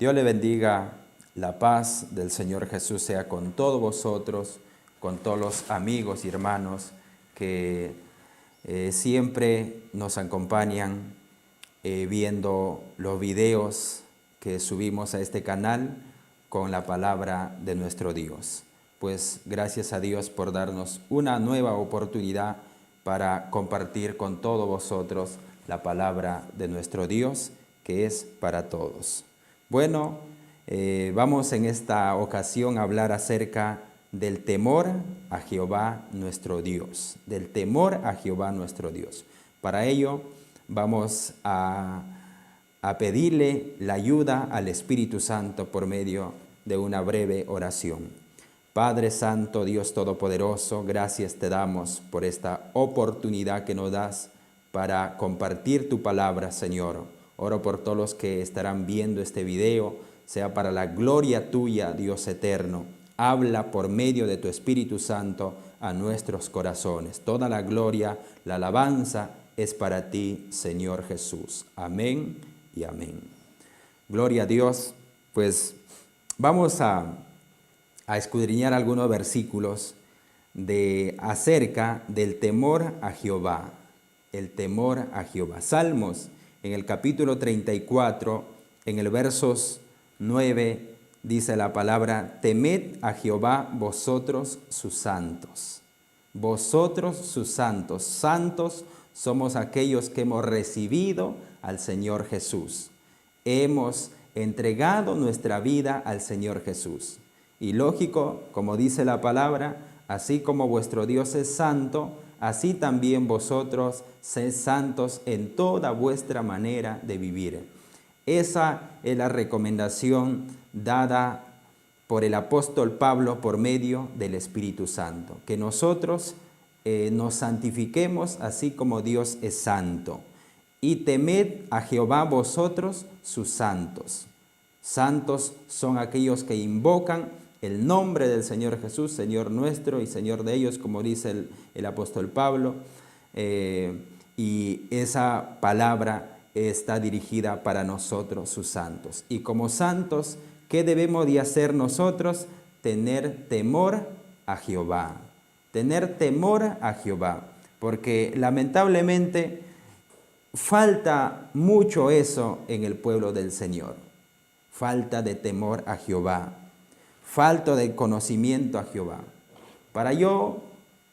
Dios le bendiga, la paz del Señor Jesús sea con todos vosotros, con todos los amigos y hermanos que siempre nos acompañan viendo los videos que subimos a este canal con la palabra de nuestro Dios. Pues gracias a Dios por darnos una nueva oportunidad para compartir con todos vosotros la palabra de nuestro Dios, que es para todos. Bueno, vamos en esta ocasión a hablar acerca del temor a Jehová nuestro Dios, del temor a Jehová nuestro Dios. Para ello vamos a pedirle la ayuda al Espíritu Santo por medio de una breve oración. Padre Santo, Dios Todopoderoso, gracias te damos por esta oportunidad que nos das para compartir tu palabra, Señor. Oro por todos los que estarán viendo este video, sea para la gloria tuya, Dios eterno. Habla por medio de tu Espíritu Santo a nuestros corazones. Toda la gloria, la alabanza es para ti, Señor Jesús. Amén y amén. Gloria a Dios. Pues vamos a escudriñar algunos versículos acerca del temor a Jehová. El temor a Jehová. Salmos, en el capítulo 34, en el versos 9, dice la palabra: temed a Jehová vosotros sus santos. Vosotros sus santos. Santos somos aquellos que hemos recibido al Señor Jesús. Hemos entregado nuestra vida al Señor Jesús. Y lógico, como dice la palabra, así como vuestro Dios es santo, así también vosotros sed santos en toda vuestra manera de vivir. Esa es la recomendación dada por el apóstol Pablo por medio del Espíritu Santo. Que nosotros nos santifiquemos así como Dios es santo. Y temed a Jehová vosotros sus santos. Santos son aquellos que invocan el nombre del Señor Jesús, Señor nuestro y Señor de ellos, como dice el apóstol Pablo. Y esa palabra está dirigida para nosotros, sus santos. Y como santos, ¿qué debemos de hacer nosotros? Tener temor a Jehová. Tener temor a Jehová. Porque lamentablemente falta mucho eso en el pueblo del Señor. Falta de temor a Jehová. Falta de conocimiento a Jehová. Para yo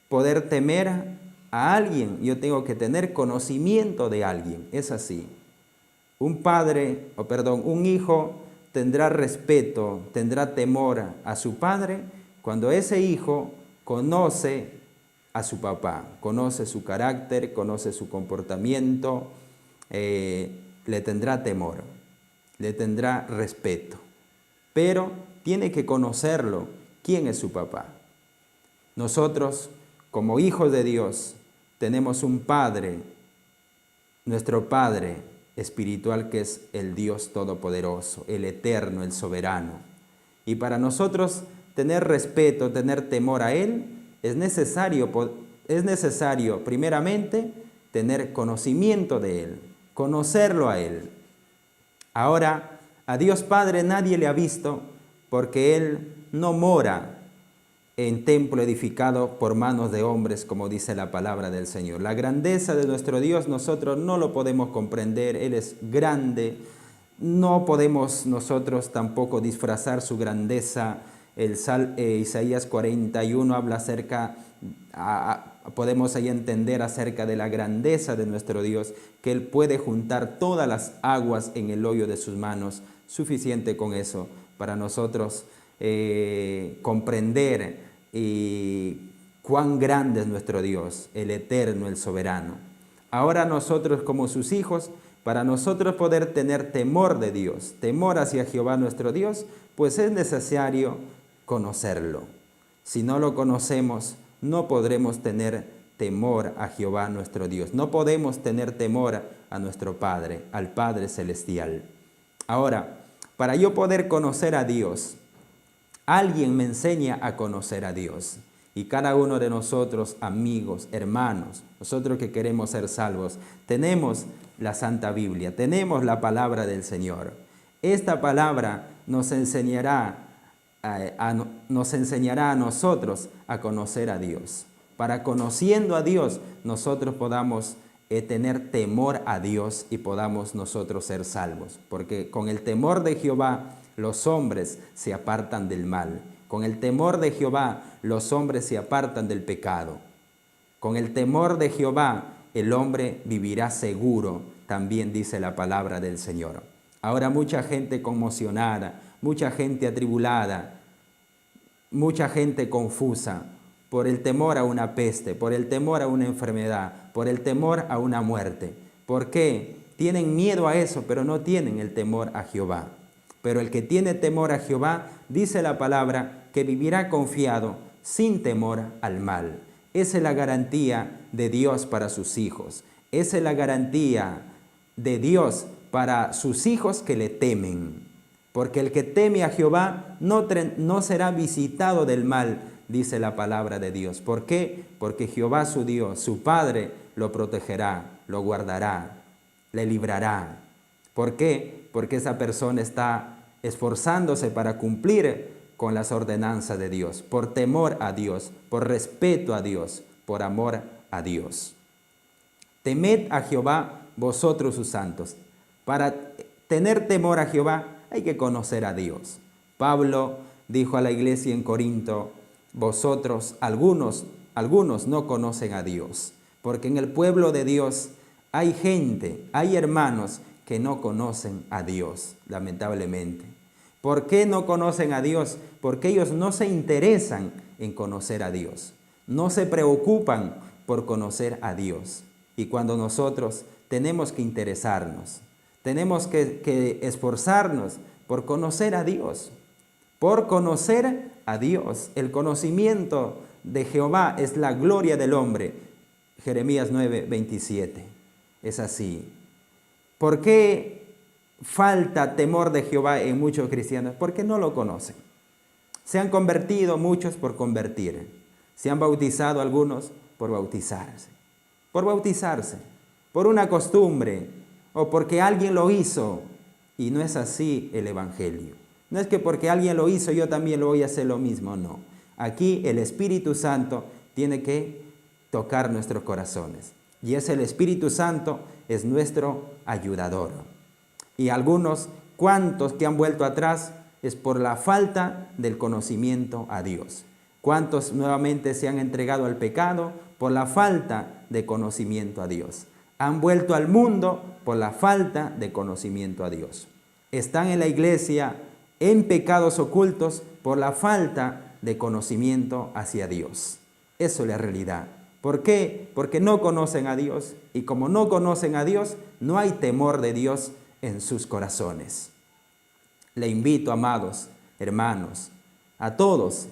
poder temer a alguien, yo tengo que tener conocimiento de alguien. Es así. Un hijo tendrá respeto, tendrá temor a su padre cuando ese hijo conoce a su papá, conoce su carácter, conoce su comportamiento, le tendrá temor, le tendrá respeto. Pero tiene que conocerlo, quién es su papá. Nosotros, como hijos de Dios, tenemos un Padre, nuestro Padre espiritual, que es el Dios Todopoderoso, el Eterno, el Soberano. Y para nosotros tener respeto, tener temor a Él, es necesario primeramente tener conocimiento de Él, conocerlo a Él. Ahora, a Dios Padre nadie le ha visto, porque Él no mora en templo edificado por manos de hombres, como dice la palabra del Señor. La grandeza de nuestro Dios nosotros no lo podemos comprender. Él es grande. No podemos nosotros tampoco disfrazar su grandeza. Isaías 41 habla podemos ahí entender acerca de la grandeza de nuestro Dios, que Él puede juntar todas las aguas en el hoyo de sus manos. Suficiente con eso para nosotros comprender cuán grande es nuestro Dios, el Eterno, el Soberano. Ahora nosotros, como sus hijos, para nosotros poder tener temor de Dios, temor hacia Jehová nuestro Dios, pues es necesario conocerlo. Si no lo conocemos, no podremos tener temor a Jehová nuestro Dios. No podemos tener temor a nuestro Padre, al Padre Celestial. Ahora, para yo poder conocer a Dios, alguien me enseña a conocer a Dios. Y cada uno de nosotros, amigos, hermanos, nosotros que queremos ser salvos, tenemos la Santa Biblia, tenemos la palabra del Señor. Esta palabra nos enseñará a nosotros a conocer a Dios. Para conociendo a Dios, nosotros podamos tener temor a Dios y podamos nosotros ser salvos. Porque con el temor de Jehová, los hombres se apartan del mal. Con el temor de Jehová, los hombres se apartan del pecado. Con el temor de Jehová, el hombre vivirá seguro, también dice la palabra del Señor. Ahora mucha gente conmocionada, mucha gente atribulada, mucha gente confusa por el temor a una peste, por el temor a una enfermedad, por el temor a una muerte. ¿Por qué? Tienen miedo a eso, pero no tienen el temor a Jehová. Pero el que tiene temor a Jehová, dice la palabra, que vivirá confiado, sin temor al mal. Esa es la garantía de Dios para sus hijos. Esa es la garantía de Dios para sus hijos que le temen. Porque el que teme a Jehová no será visitado del mal, dice la palabra de Dios. ¿Por qué? Porque Jehová su Dios, su Padre, lo protegerá, lo guardará, le librará. ¿Por qué? Porque esa persona está esforzándose para cumplir con las ordenanzas de Dios, por temor a Dios, por respeto a Dios, por amor a Dios. Temed a Jehová vosotros sus santos. Para tener temor a Jehová hay que conocer a Dios. Pablo dijo a la iglesia en Corinto, vosotros, algunos no conocen a Dios, porque en el pueblo de Dios hay gente, hay hermanos que no conocen a Dios, lamentablemente. ¿Por qué no conocen a Dios? Porque ellos no se interesan en conocer a Dios, no se preocupan por conocer a Dios. Y cuando nosotros tenemos que interesarnos, tenemos que esforzarnos por conocer a Dios, por conocer a Dios. El conocimiento de Jehová es la gloria del hombre. Jeremías 9:27. Es así. ¿Por qué falta temor de Jehová en muchos cristianos? Porque no lo conocen. Se han convertido muchos por convertir. Se han bautizado algunos por bautizarse. Por bautizarse. Por una costumbre o porque alguien lo hizo. Y no es así el evangelio. No es que porque alguien lo hizo yo también lo voy a hacer lo mismo, no. Aquí el Espíritu Santo tiene que tocar nuestros corazones. Y es el Espíritu Santo, es nuestro ayudador. Y algunos, ¿cuántos que han vuelto atrás? Es por la falta del conocimiento a Dios. ¿Cuántos nuevamente se han entregado al pecado? Por la falta de conocimiento a Dios. Han vuelto al mundo por la falta de conocimiento a Dios. Están en la iglesia en pecados ocultos por la falta de conocimiento hacia Dios. Eso es la realidad. ¿Por qué? Porque no conocen a Dios. Y como no conocen a Dios, no hay temor de Dios en sus corazones. Le invito, amados hermanos, a todos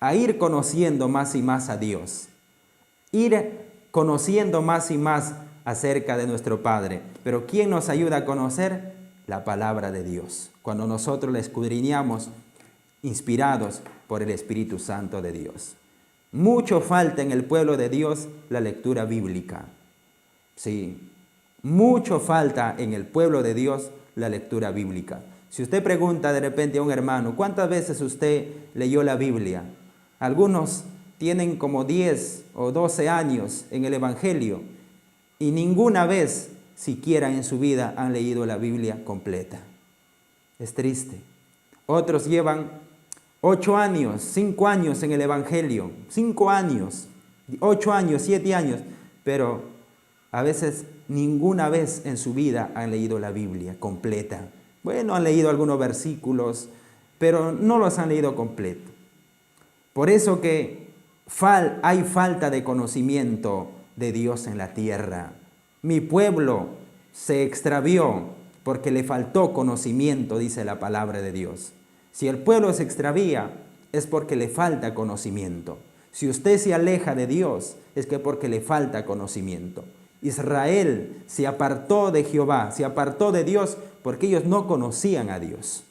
a ir conociendo más y más a Dios. Ir conociendo más y más acerca de nuestro Padre. Pero ¿quién nos ayuda a conocer? La palabra de Dios. Cuando nosotros la escudriñamos, inspirados por el Espíritu Santo de Dios. Mucho falta en el pueblo de Dios la lectura bíblica. Sí, mucho falta en el pueblo de Dios la lectura bíblica. Si usted pregunta de repente a un hermano, ¿cuántas veces usted leyó la Biblia? Algunos tienen como 10 o 12 años en el Evangelio y ninguna vez siquiera en su vida han leído la Biblia completa. Es triste. Otros llevan 8 años, 5 años en el Evangelio, 5 años, 8 años, 7 años, pero a veces ninguna vez en su vida han leído la Biblia completa. Bueno, han leído algunos versículos, pero no los han leído completo. Por eso que hay falta de conocimiento de Dios en la tierra. Mi pueblo se extravió porque le faltó conocimiento, dice la palabra de Dios. Si el pueblo se extravía, es porque le falta conocimiento. Si usted se aleja de Dios, es que porque le falta conocimiento. Israel se apartó de Jehová, se apartó de Dios porque ellos no conocían a Dios.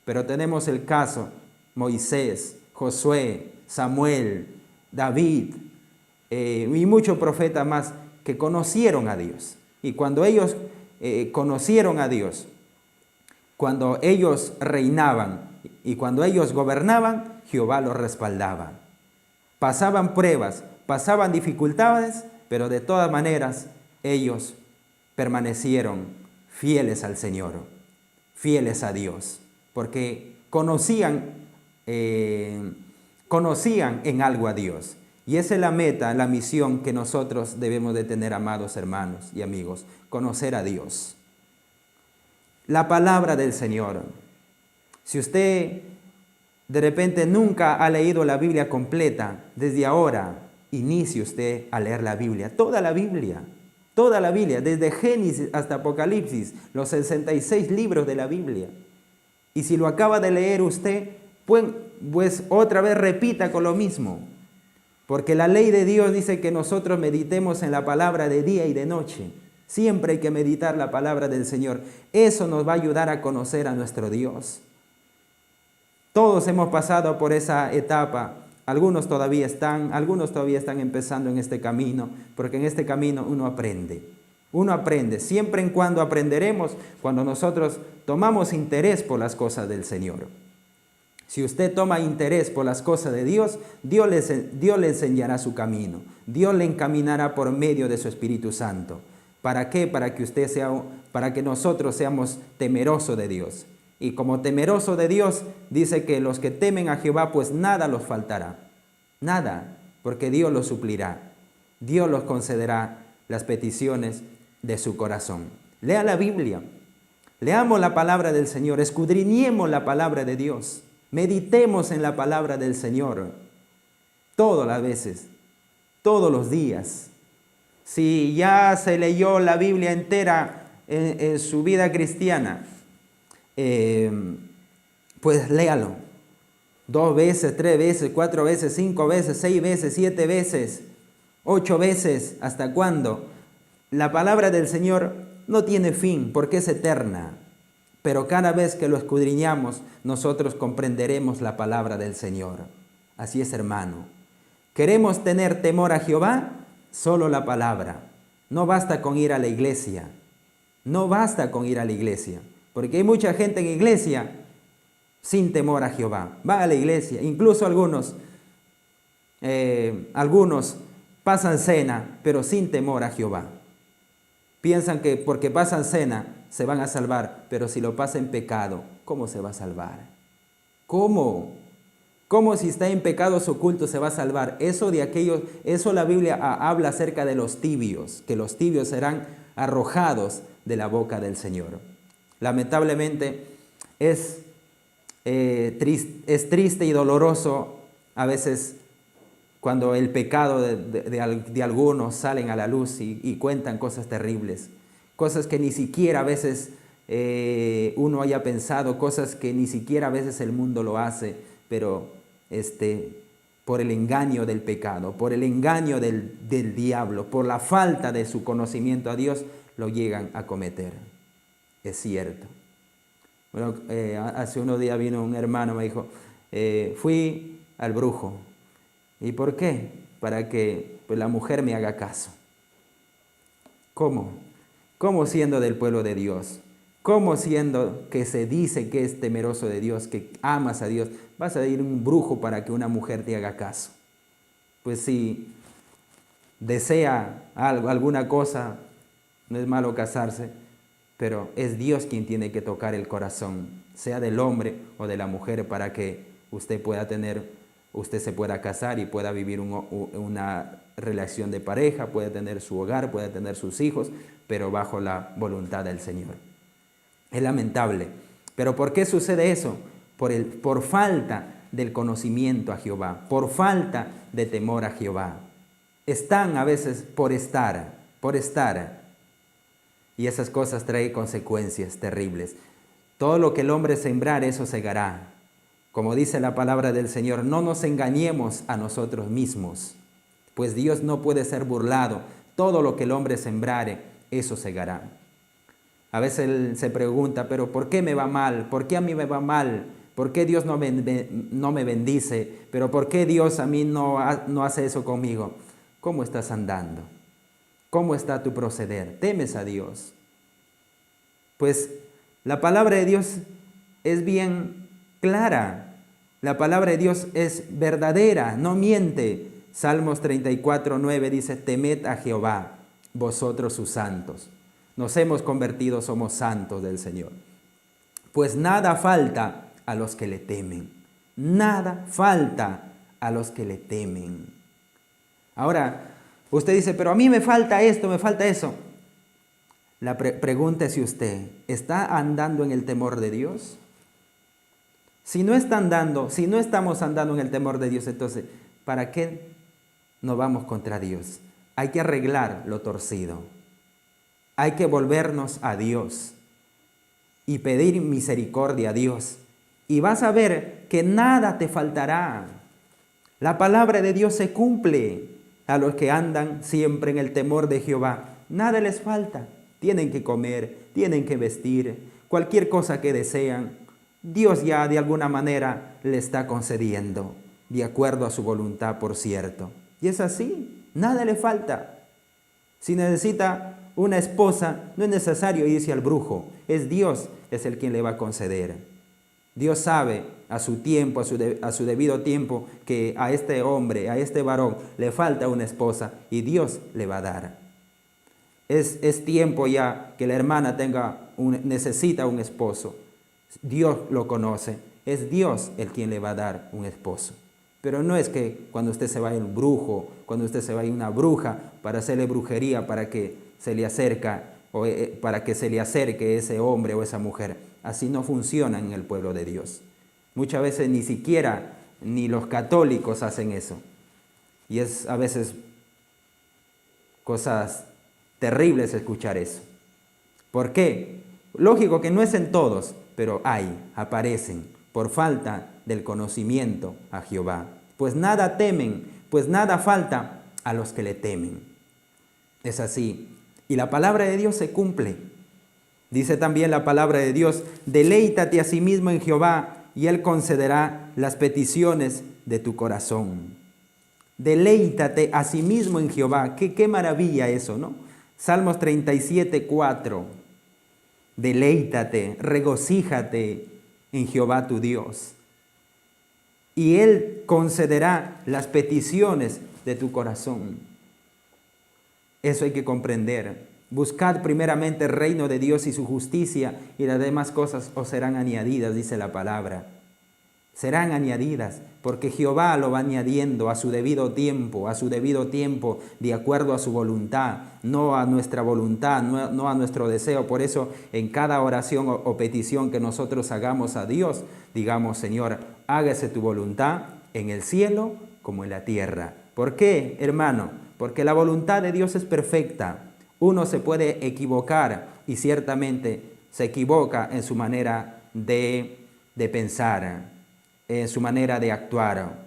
Pero tenemos el caso, Moisés, Josué, Samuel, David y muchos profetas más que conocieron a Dios. Y cuando ellos conocieron a Dios, Cuando ellos reinaban y cuando ellos gobernaban, Jehová los respaldaba. Pasaban pruebas, pasaban dificultades, pero de todas maneras ellos permanecieron fieles al Señor, fieles a Dios, porque conocían en algo a Dios. Y esa es la meta, la misión que nosotros debemos de tener, amados hermanos y amigos, conocer a Dios. La palabra del Señor. Si usted de repente nunca ha leído la Biblia completa, desde ahora inicie usted a leer la Biblia, toda la Biblia, desde Génesis hasta Apocalipsis, los 66 libros de la Biblia. Y si lo acaba de leer usted, pues otra vez repita con lo mismo. Porque la ley de Dios dice que nosotros meditemos en la palabra de día y de noche. Siempre hay que meditar la palabra del Señor. Eso nos va a ayudar a conocer a nuestro Dios. Todos hemos pasado por esa etapa. Algunos todavía están empezando en este camino, porque en este camino uno aprende. Uno aprende, siempre en cuando aprenderemos, cuando nosotros tomamos interés por las cosas del Señor. Si usted toma interés por las cosas de Dios, Dios le enseñará su camino. Dios le encaminará por medio de su Espíritu Santo. ¿Para qué? Para que nosotros seamos temerosos de Dios. Y como temeroso de Dios, dice que los que temen a Jehová, pues nada los faltará. Nada, porque Dios los suplirá. Dios los concederá las peticiones de su corazón. Lea la Biblia. Leamos la palabra del Señor. Escudriñemos la palabra de Dios. Meditemos en la palabra del Señor todas las veces, todos los días. Si ya se leyó la Biblia entera en su vida cristiana, pues léalo 2 veces, 3 veces, 4 veces, 5 veces, 6 veces, 7 veces, 8 veces. ¿Hasta cuándo? La palabra del Señor no tiene fin porque es eterna. Pero cada vez que lo escudriñamos, nosotros comprenderemos la palabra del Señor. Así es, hermano. ¿Queremos tener temor a Jehová? Solo la palabra. No basta con ir a la iglesia. No basta con ir a la iglesia. Porque hay mucha gente en iglesia sin temor a Jehová. Va a la iglesia. Incluso algunos pasan cena, pero sin temor a Jehová. Piensan que porque pasan cena se van a salvar, pero si lo pasa en pecado, ¿cómo se va a salvar? ¿Cómo? ¿Cómo si está en pecados ocultos se va a salvar? Eso la Biblia habla acerca de los tibios, que los tibios serán arrojados de la boca del Señor. Lamentablemente es triste y doloroso a veces cuando el pecado de algunos salen a la luz y cuentan cosas terribles, cosas que ni siquiera a veces uno haya pensado, cosas que ni siquiera a veces el mundo lo hace, pero por el engaño del pecado, por el engaño del diablo, por la falta de su conocimiento a Dios, lo llegan a cometer. Es cierto. Bueno, hace unos días vino un hermano, me dijo, fui al brujo. ¿Y por qué? Para que pues, la mujer me haga caso. ¿Cómo? ¿Cómo siendo del pueblo de Dios? ¿Cómo siendo que se dice que es temeroso de Dios, que amas a Dios, vas a ir a un brujo para que una mujer te haga caso? Pues si desea algo, alguna cosa, no es malo casarse, pero es Dios quien tiene que tocar el corazón, sea del hombre o de la mujer, para que usted se pueda casar y pueda vivir una relación de pareja, puede tener su hogar, puede tener sus hijos, pero bajo la voluntad del Señor. Es lamentable. ¿Pero por qué sucede eso? Por falta del conocimiento a Jehová, por falta de temor a Jehová. Están a veces por estar. Y esas cosas traen consecuencias terribles. Todo lo que el hombre sembrar, eso segará. Como dice la palabra del Señor, no nos engañemos a nosotros mismos, pues Dios no puede ser burlado. Todo lo que el hombre sembrare, eso segará. A veces él se pregunta, pero ¿por qué me va mal? ¿Por qué a mí me va mal? ¿Por qué Dios no me bendice? ¿Pero por qué Dios a mí no hace eso conmigo? ¿Cómo estás andando? ¿Cómo está tu proceder? ¿Temes a Dios? Pues La palabra de Dios es bien clara. La palabra de Dios es verdadera, no miente. Salmos 34:9 dice, temed a Jehová, vosotros sus santos. Nos hemos convertido, somos santos del Señor. Pues nada falta a los que le temen. Nada falta a los que le temen. Ahora, usted dice, pero a mí me falta esto, me falta eso. Pregúntese usted, ¿está andando en el temor de Dios? Si no estamos andando en el temor de Dios, entonces, ¿para qué nos vamos contra Dios? Hay que arreglar lo torcido. Hay que volvernos a Dios y pedir misericordia a Dios. Y vas a ver que nada te faltará. La palabra de Dios se cumple a los que andan siempre en el temor de Jehová. Nada les falta. Tienen que comer, tienen que vestir, cualquier cosa que desean. Dios ya de alguna manera le está concediendo, de acuerdo a su voluntad, por cierto. Y es así, nada le falta. Si necesita una esposa, no es necesario irse al brujo, es Dios, es el quien le va a conceder. Dios sabe a su tiempo, a su debido tiempo, que a este hombre, a este varón, le falta una esposa y Dios le va a dar. Es tiempo ya que la hermana necesita un esposo. Dios lo conoce, es Dios el quien le va a dar un esposo. Pero no es que cuando usted se vaya a un brujo, cuando usted se vaya a una bruja para hacerle brujería para que se le acerque ese hombre o esa mujer. Así no funciona en el pueblo de Dios. Muchas veces ni los católicos hacen eso. Y es a veces cosas terribles escuchar eso. ¿Por qué? Lógico que no es en todos, pero aparecen por falta del conocimiento a Jehová. Pues nada temen, pues nada falta a los que le temen. Es así. Y la palabra de Dios se cumple. Dice también la palabra de Dios, deleítate a sí mismo en Jehová y Él concederá las peticiones de tu corazón. Deleítate a sí mismo en Jehová. Qué maravilla eso, ¿no? Salmos 37:4. Deleítate, regocíjate en Jehová tu Dios. Y Él concederá las peticiones de tu corazón. Eso hay que comprender. Buscad primeramente el reino de Dios y su justicia, y las demás cosas os serán añadidas, dice la palabra. Serán añadidas, porque Jehová lo va añadiendo a su debido tiempo, de acuerdo a su voluntad, no a nuestra voluntad, no a nuestro deseo. Por eso, en cada oración o petición que nosotros hagamos a Dios, digamos, Señor, hágase tu voluntad en el cielo como en la tierra. ¿Por qué, hermano? Porque la voluntad de Dios es perfecta. Uno se puede equivocar y ciertamente se equivoca en su manera de pensar, en su manera de actuar.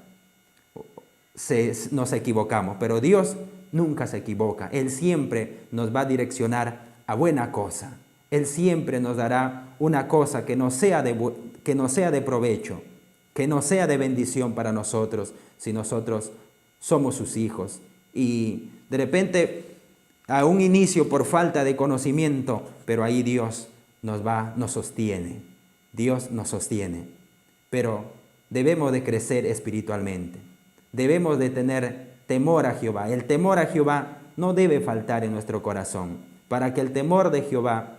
Nos equivocamos, pero Dios nunca se equivoca. Él siempre nos va a direccionar a buena cosa. Él siempre nos dará una cosa que no sea de provecho, que no sea de bendición para nosotros, si nosotros somos sus hijos. Y de repente, a un inicio por falta de conocimiento, pero ahí Dios nos sostiene. Dios nos sostiene. Pero debemos de crecer espiritualmente. Debemos de tener temor a Jehová. El temor a Jehová no debe faltar en nuestro corazón. Para que el temor de Jehová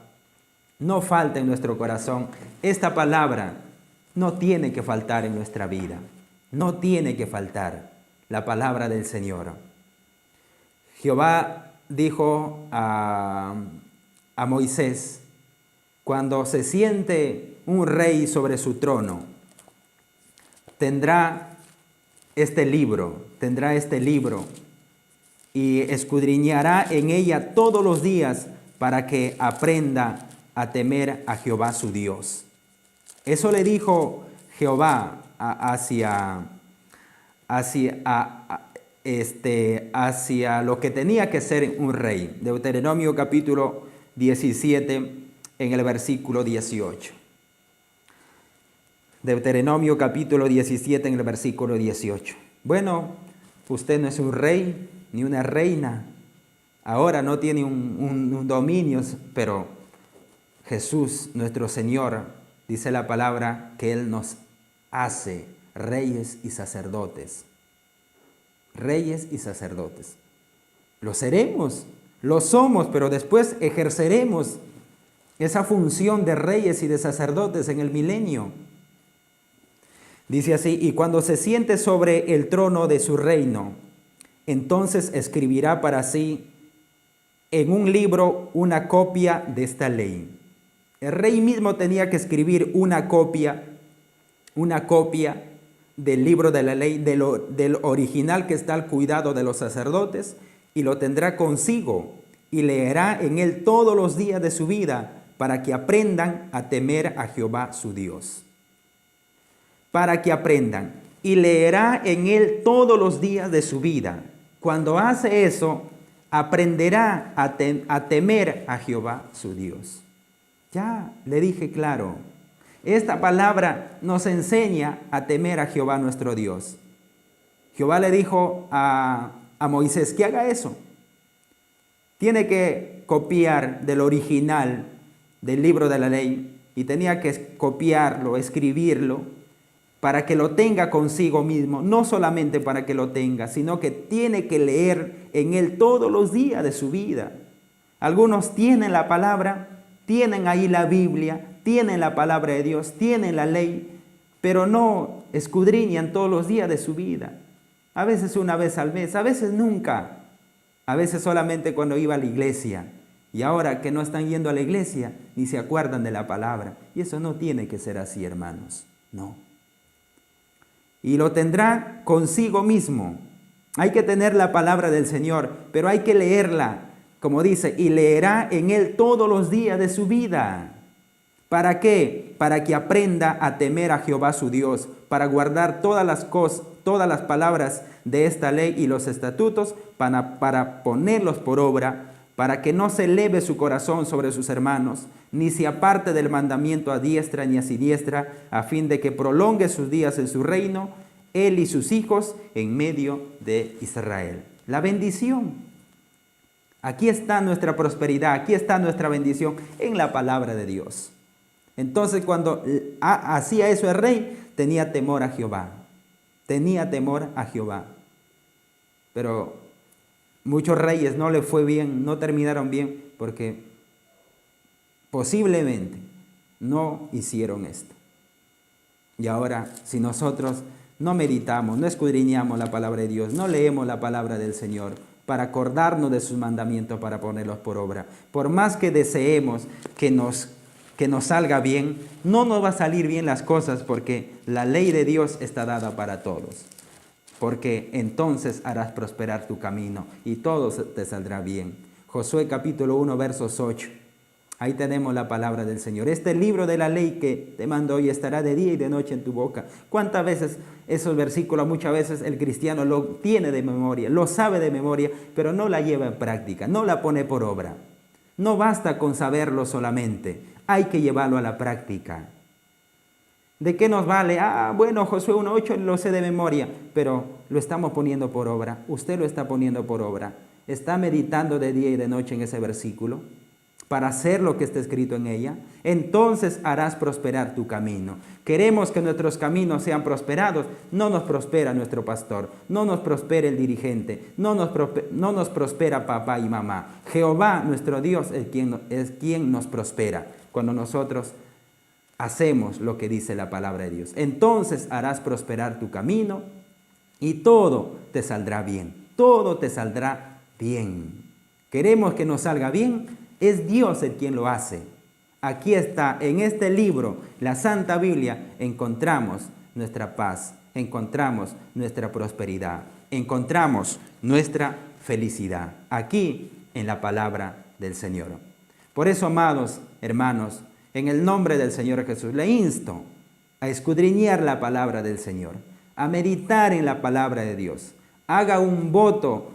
no falte en nuestro corazón, esta palabra no tiene que faltar en nuestra vida. No tiene que faltar la palabra del Señor. Jehová dijo a Moisés, cuando se siente un rey sobre su trono, tendrá este libro y escudriñará en ella todos los días para que aprenda a temer a Jehová su Dios. Eso le dijo Jehová hacia lo que tenía que ser un rey. Deuteronomio capítulo 17 en el versículo 18. Deuteronomio capítulo 17 en el versículo 18. Bueno, usted no es un rey ni una reina. Ahora no tiene un dominio, pero Jesús, nuestro Señor, dice la palabra que Él nos hace reyes y sacerdotes. Reyes y sacerdotes. Lo seremos, lo somos, pero después ejerceremos esa función de reyes y de sacerdotes en el milenio. Dice así: y cuando se siente sobre el trono de su reino, entonces escribirá para sí en un libro una copia de esta ley. El rey mismo tenía que escribir una copia del libro de la ley, del original que está al cuidado de los sacerdotes, y lo tendrá consigo y leerá en él todos los días de su vida para que aprendan a temer a Jehová su Dios. Para que aprendan, y leerá en él todos los días de su vida. Cuando hace eso, aprenderá a temer a Jehová su Dios. Ya le dije claro, esta palabra nos enseña a temer a Jehová nuestro Dios. Jehová le dijo a Moisés que haga eso. Tiene que copiar del original del libro de la ley y tenía que copiarlo, escribirlo, para que lo tenga consigo mismo, no solamente para que lo tenga, sino que tiene que leer en él todos los días de su vida. Algunos tienen la palabra, tienen ahí la Biblia, tienen la palabra de Dios, tienen la ley, pero no escudriñan todos los días de su vida. A veces una vez al mes, a veces nunca, a veces solamente cuando iba a la iglesia. Y ahora que no están yendo a la iglesia, ni se acuerdan de la palabra. Y eso no tiene que ser así, hermanos, no. Y lo tendrá consigo mismo. Hay que tener la palabra del Señor, pero hay que leerla, como dice, y leerá en él todos los días de su vida. ¿Para qué? Para que aprenda a temer a Jehová su Dios, para guardar todas las palabras de esta ley y los estatutos, para ponerlos por obra, para que no se eleve su corazón sobre sus hermanos, ni se aparte del mandamiento a diestra ni a siniestra, a fin de que prolongue sus días en su reino, él y sus hijos en medio de Israel. La bendición. Aquí está nuestra prosperidad, aquí está nuestra bendición en la palabra de Dios. Entonces cuando hacía eso el rey, tenía temor a Jehová. Tenía temor a Jehová. Pero muchos reyes no les fue bien, no terminaron bien, porque posiblemente no hicieron esto. Y ahora, si nosotros no meditamos, no escudriñamos la palabra de Dios, no leemos la palabra del Señor para acordarnos de sus mandamientos, para ponerlos por obra, por más que deseemos que nos salga bien, no nos va a salir bien las cosas, porque la ley de Dios está dada para todos. Porque entonces harás prosperar tu camino y todo te saldrá bien. Josué capítulo 1, versos 8. Ahí tenemos la palabra del Señor. Este libro de la ley que te mando hoy estará de día y de noche en tu boca. ¿Cuántas veces esos versículos, muchas veces el cristiano lo tiene de memoria, lo sabe de memoria, pero no la lleva en práctica, no la pone por obra? No basta con saberlo solamente, hay que llevarlo a la práctica. ¿De qué nos vale? Bueno, Josué 1:8 lo sé de memoria, pero lo estamos poniendo por obra. Usted lo está poniendo por obra. Está meditando de día y de noche en ese versículo para hacer lo que está escrito en ella. Entonces harás prosperar tu camino. Queremos que nuestros caminos sean prosperados. No nos prospera nuestro pastor, no nos prospera el dirigente, no nos prospera papá y mamá. Jehová, nuestro Dios, es quien nos prospera cuando nosotros hacemos lo que dice la palabra de Dios. Entonces harás prosperar tu camino y todo te saldrá bien. Todo te saldrá bien. Queremos que nos salga bien. Es Dios el quien lo hace. Aquí está, en este libro, la Santa Biblia, encontramos nuestra paz, encontramos nuestra prosperidad, encontramos nuestra felicidad. Aquí en la palabra del Señor. Por eso, amados hermanos, en el nombre del Señor Jesús, le insto a escudriñar la palabra del Señor, a meditar en la palabra de Dios. Haga un voto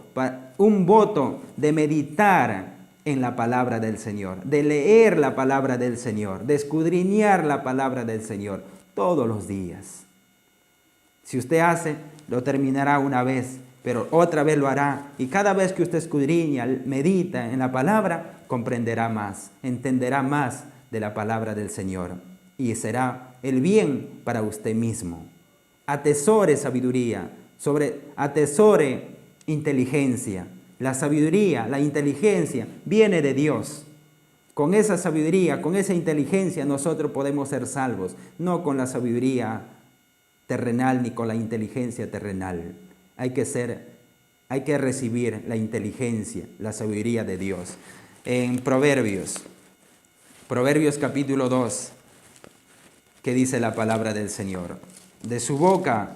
de meditar en la palabra del Señor, de leer la palabra del Señor, de escudriñar la palabra del Señor todos los días. Si usted hace, lo terminará una vez, pero otra vez lo hará. Y cada vez que usted escudriña, medita en la palabra, comprenderá más, entenderá más de la palabra del Señor y será el bien para usted mismo. Atesore sabiduría, atesore inteligencia. La sabiduría, la inteligencia viene de Dios. Con esa sabiduría, con esa inteligencia nosotros podemos ser salvos, no con la sabiduría terrenal ni con la inteligencia terrenal. Hay que recibir la inteligencia, la sabiduría de Dios. En Proverbios capítulo 2, ¿qué dice la palabra del Señor? De su boca,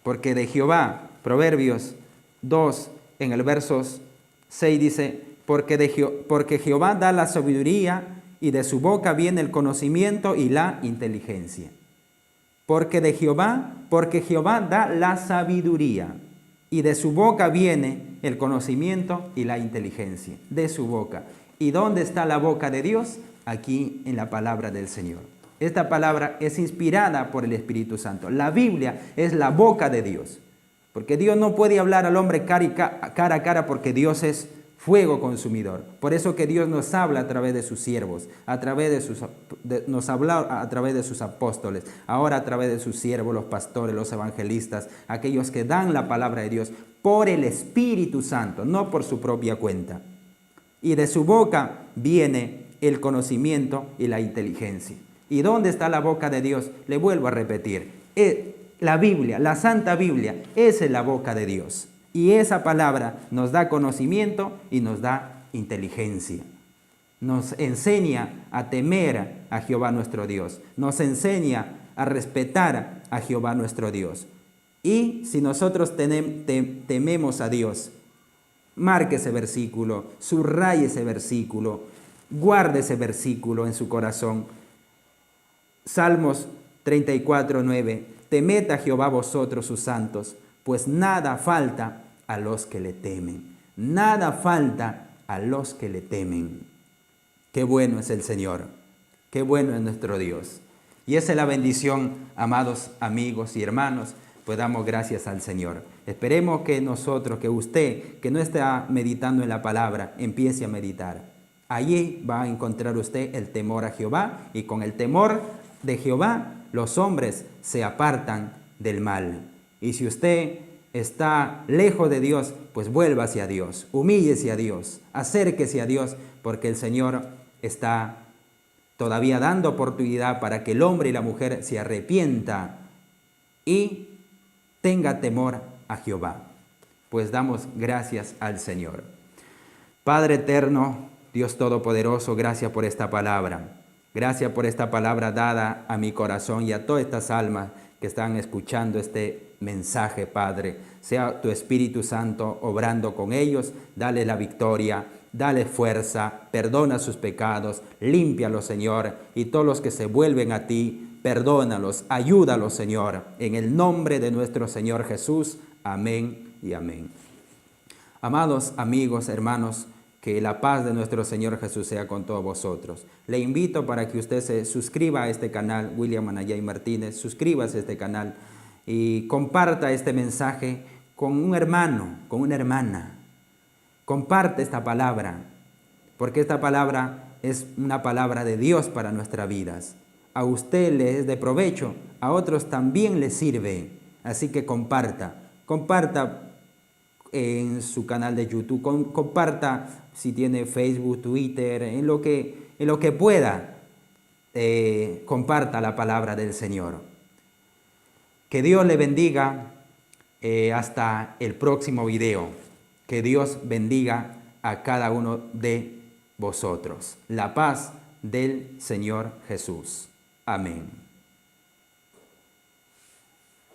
porque de Jehová, Proverbios 2, en el versos 6 dice, porque Jehová da la sabiduría y de su boca viene el conocimiento y la inteligencia. Porque Jehová da la sabiduría y de su boca viene el conocimiento y la inteligencia. De su boca. ¿Y dónde está la boca de Dios? Aquí en la palabra del Señor. Esta palabra es inspirada por el Espíritu Santo. La Biblia es la boca de Dios. Porque Dios no puede hablar al hombre cara a cara porque Dios es fuego consumidor. Por eso que Dios nos habla a través de sus siervos, nos habla a través de sus apóstoles, ahora a través de sus siervos, los pastores, los evangelistas, aquellos que dan la palabra de Dios por el Espíritu Santo, no por su propia cuenta. Y de su boca viene el conocimiento y la inteligencia. ¿Y dónde está la boca de Dios? Le vuelvo a repetir. La Biblia, la Santa Biblia, es la boca de Dios. Y esa palabra nos da conocimiento y nos da inteligencia. Nos enseña a temer a Jehová nuestro Dios. Nos enseña a respetar a Jehová nuestro Dios. Y si nosotros tememos a Dios, marque ese versículo, subraye ese versículo, guarde ese versículo en su corazón. Salmos 34:9. Temed a Jehová vosotros sus santos, pues nada falta a los que le temen. Nada falta a los que le temen. Qué bueno es el Señor. Qué bueno es nuestro Dios. Y esa es la bendición, amados amigos y hermanos, pues damos gracias al Señor. Esperemos que nosotros, que usted, que no está meditando en la palabra, empiece a meditar. Allí va a encontrar usted el temor a Jehová, y con el temor de Jehová los hombres se apartan del mal. Y si usted está lejos de Dios, pues vuelva hacia Dios, humíllese a Dios, acérquese a Dios, porque el Señor está todavía dando oportunidad para que el hombre y la mujer se arrepienta y tenga temor a Jehová. Pues damos gracias al Señor. Padre eterno, Dios todopoderoso, gracias por esta palabra. Gracias por esta palabra dada a mi corazón y a todas estas almas que están escuchando este mensaje, Padre. Sea tu Espíritu Santo obrando con ellos, dale la victoria, dale fuerza, perdona sus pecados, límpialos, Señor, y todos los que se vuelven a ti, perdónalos, ayúdalos, Señor, en el nombre de nuestro Señor Jesús. Amén y amén. Amados amigos, hermanos, que la paz de nuestro Señor Jesús sea con todos vosotros. Le invito para que usted se suscriba a este canal, William Anayay Martínez, suscríbase a este canal y comparta este mensaje con un hermano, con una hermana. Comparte esta palabra, porque esta palabra es una palabra de Dios para nuestras vidas. A usted le es de provecho, a otros también les sirve. Así que comparta en su canal de YouTube, comparta si tiene Facebook, Twitter, en lo que pueda, comparta la palabra del Señor. Que Dios le bendiga hasta el próximo video. Que Dios bendiga a cada uno de vosotros. La paz del Señor Jesús. Amén.